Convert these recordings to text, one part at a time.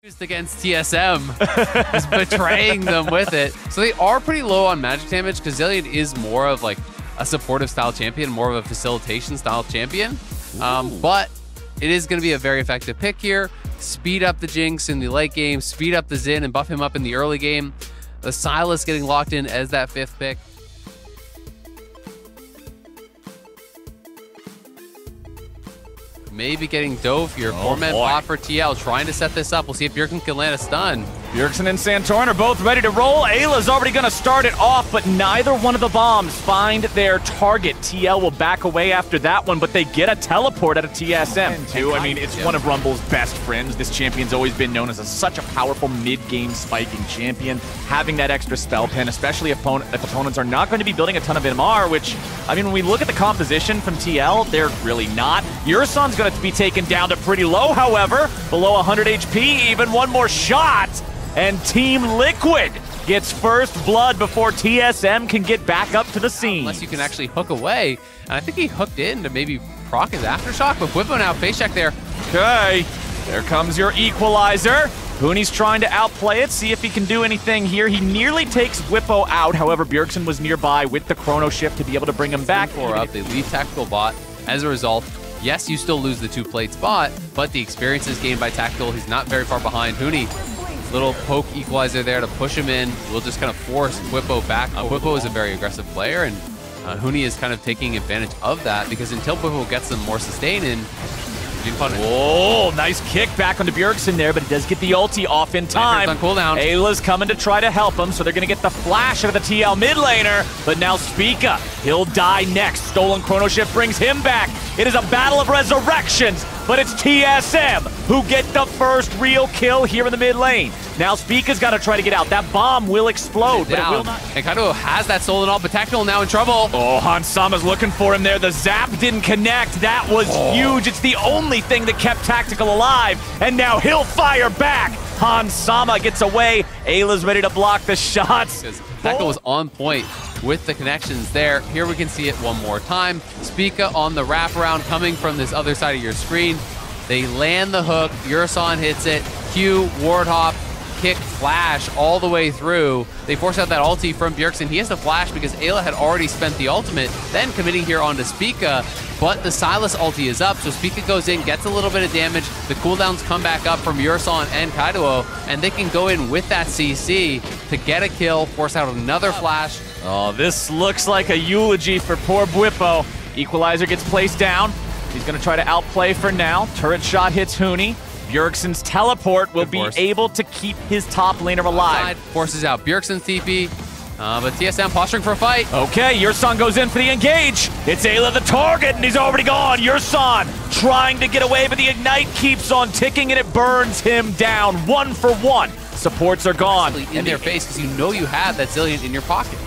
Used against TSM, is betraying them with it. So they are pretty low on magic damage because Zillion is more of like a supportive style champion, more of a facilitation style champion. But it is going to be a very effective pick here. Speed up the Jinx in the late game, speed up the Xin and buff him up in the early game. The Sylas getting locked in as that 5th pick. Maybe getting Dove here. 4-man bot for TL, trying to set this up. We'll see if Bjergsen can land a stun. Bjergsen and Santorin are both ready to roll. Ayla's already going to start it off, but neither one of the bombs find their target. TL will back away after that one, but they get a teleport out of TSM, too. I mean, it's one of Rumble's best friends. This champion's always been known as such a powerful mid-game spiking champion. Having that extra spell pin, especially if opponents are not going to be building a ton of MR, which, I mean, when we look at the composition from TL, they're really not. Yurson's going to be taken down to pretty low, however, below 100 HP, even one more shot, and Team Liquid gets first blood before TSM can get back up to the scene. Unless you can actually hook away, and I think he hooked in to maybe proc his Aftershock, but Whippo now face check there. Okay, there comes your equalizer. Hooney's trying to outplay it, see if he can do anything here. He nearly takes Whippo out, however, Bjergsen was nearby with the chrono shift to be able to bring him back. Up, they leave Tactical bot. As a result, yes, you still lose the 2-plate spot, but the experience is gained by Tactical. He's not very far behind. Hooney, little poke equalizer there to push him in. We'll just kind of force Whippo back. Whippo is a very aggressive player, and Hooney is kind of taking advantage of that because until Whippo gets some more sustain in, oh, nice kick back onto Bjergsen there, but it does get the ulti off in time. On cooldown. Ayla's coming to try to help him, so they're going to get the flash out of the TL mid laner, but now Spica, he'll die next. Stolen Chrono Shift brings him back. It is a battle of resurrections, but it's TSM who get the first real kill here in the mid lane. Now Spica's got to try to get out. That bomb will explode, but it will not. And Kaido has that stolen off, but Tactical now in trouble. Oh, Hansama's looking for him there. The zap didn't connect. That was huge. It's the only thing that kept Tactical alive, and now he'll fire back. Hansama gets away. Ayla's ready to block the shots. Tactical was on point with the connections there. Here we can see it one more time. Spica on the wraparound coming from this other side of your screen. They land the hook. Yurison hits it. Q, Wardhop, kick, flash all the way through. They force out that ulti from Bjergsen. He has to flash because Ayla had already spent the ultimate, then committing here onto Spica, but the Sylas ulti is up, so Spica goes in, gets a little bit of damage. The cooldowns come back up from Yurson and Kaido, and they can go in with that CC to get a kill, force out another flash. Oh, this looks like a eulogy for poor Whippo. Equalizer gets placed down. He's going to try to outplay for now. Turret shot hits Hooney. Bjergsen's teleport will be able to keep his top laner alive. Forces out Bjergsen's TP, but TSM posturing for a fight. Okay, Yurson goes in for the engage. It's Ayla the target, and he's already gone. Yurson trying to get away, but the ignite keeps on ticking, and it burns him down 1 for 1. Supports are gone. In their face, because you know you have that Zillion in your pocket.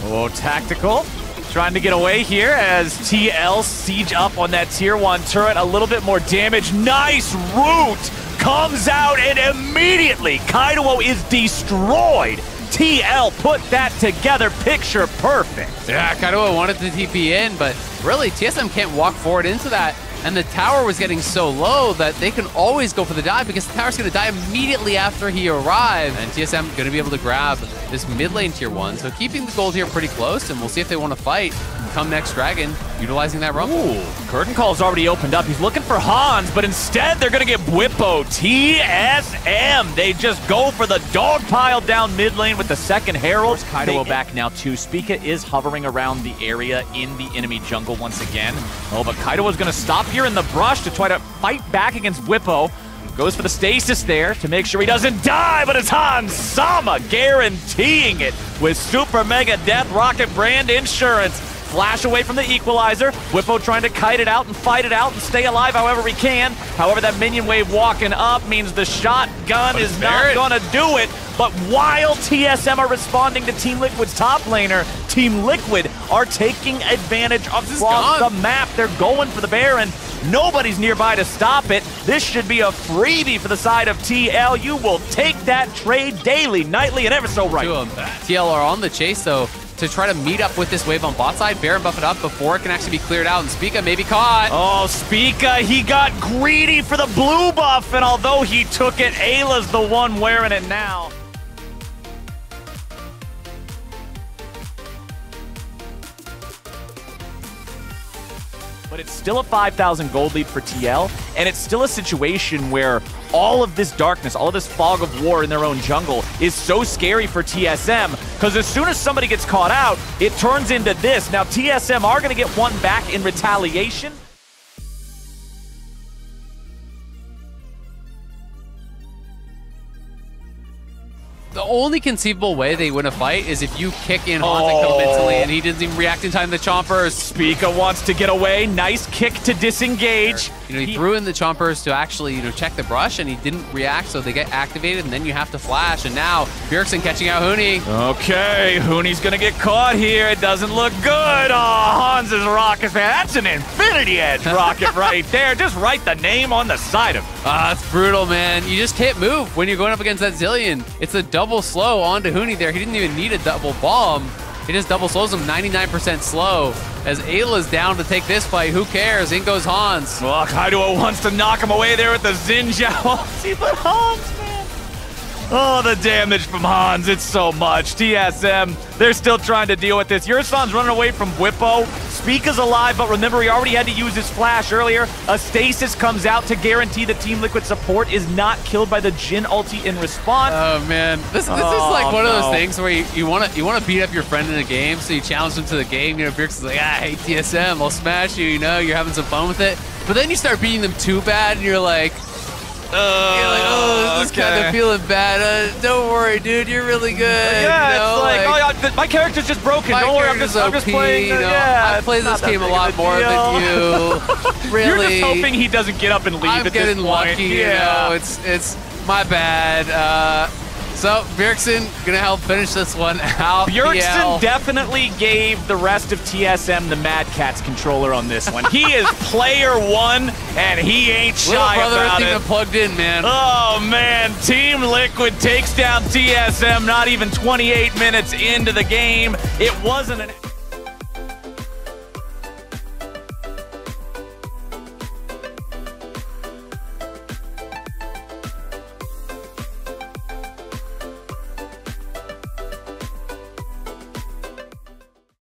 Oh, Tactical trying to get away here as TL siege up on that tier 1 turret. A little bit more damage. Nice root comes out, and immediately Kaido is destroyed. TL put that together, picture perfect. Yeah, Kaido wanted the TP in, but really TSM can't walk forward into that. And the tower was getting so low that they can always go for the dive because the tower's going to die immediately after he arrived. And TSM going to be able to grab this mid lane tier 1. So keeping the gold here pretty close, and we'll see if they want to fight come next Dragon, utilizing that rumble. Ooh, Curtain Call's already opened up. He's looking for Hans, but instead they're going to get Whippo. TSM, they just go for the dog pile down mid lane with the second Herald. Kaido back now too. Spica is hovering around the area in the enemy jungle once again. Oh, but Kaido is going to stop here in the brush to try to fight back against Whippo. Goes for the stasis there to make sure he doesn't die, but it's Hansama guaranteeing it with Super Mega Death Rocket brand insurance. Flash away from the equalizer. Whippo trying to kite it out and fight it out and stay alive however he can. However, that minion wave walking up means the shotgun is not going to do it. But while TSM are responding to Team Liquid's top laner, Team Liquid are taking advantage across the map. They're going for the Baron. Nobody's nearby to stop it. This should be a freebie for the side of TL. You will take that trade daily, nightly, and ever so right. TL are on the chase, though. to try to meet up with this wave on bot side. Baron buff it up before it can actually be cleared out, and Spica may be caught. Oh, Spica, he got greedy for the blue buff, and although he took it, Ayla's the one wearing it now. But it's still a 5,000 gold lead for TL, and it's still a situation where all of this darkness, all of this fog of war in their own jungle is so scary for TSM, because as soon as somebody gets caught out, it turns into this. Now, TSM are going to get one back in retaliation. The only conceivable way they win a fight is if you kick in Hans and kill him instantly, and he doesn't even react in time to the Chompers. Spica wants to get away. Nice kick to disengage. You know, he threw in the Chompers to actually, you know, check the brush, and he didn't react, so they get activated, and then you have to flash. And now Bjergsen catching out Huni. Okay, Huni's gonna get caught here. It doesn't look good. Oh, Hans's rocket, man. That's an Infinity Edge rocket right there. Just write the name on the side of it. That's brutal, man. You just can't move when you're going up against that Zillion. It's a double slow onto Huni there. He didn't even need a double bomb. He just double slows him 99% slow. As Ayla's down to take this fight, who cares? In goes Hans. Well, Kaido wants to knock him away there with the Xinjiao. See, but Hans, man. Oh, the damage from Hans, it's so much. TSM, they're still trying to deal with this. Yursan's running away from Whippo. Spica's alive, but remember, he already had to use his flash earlier. A stasis comes out to guarantee that Team Liquid support is not killed by the Jhin ulti in response. Oh, man. This is like one of those things where you want to beat up your friend in a game, so you challenge them to the game. You know, Bjergsen's like, hey, TSM, I'll smash you. You know, you're having some fun with it. But then you start beating them too bad, and you're like, this is kind of feeling bad. Don't worry, dude. You're really good. Yeah, you know, it's like, my character's just broken. Don't worry, I'm just playing. You know, yeah, I play this game a lot more than you. Really, you're just hoping he doesn't get up and leave. I'm at getting this point. lucky. Yeah. You know, it's my bad. So Bjergsen gonna help finish this one out. Bjergsen definitely gave the rest of TSM the Mad Catz controller on this one. He is player one, and he ain't shy about it. Little brother plugged in, man. Oh man, Team Liquid takes down TSM. Not even 28 minutes into the game. It wasn't an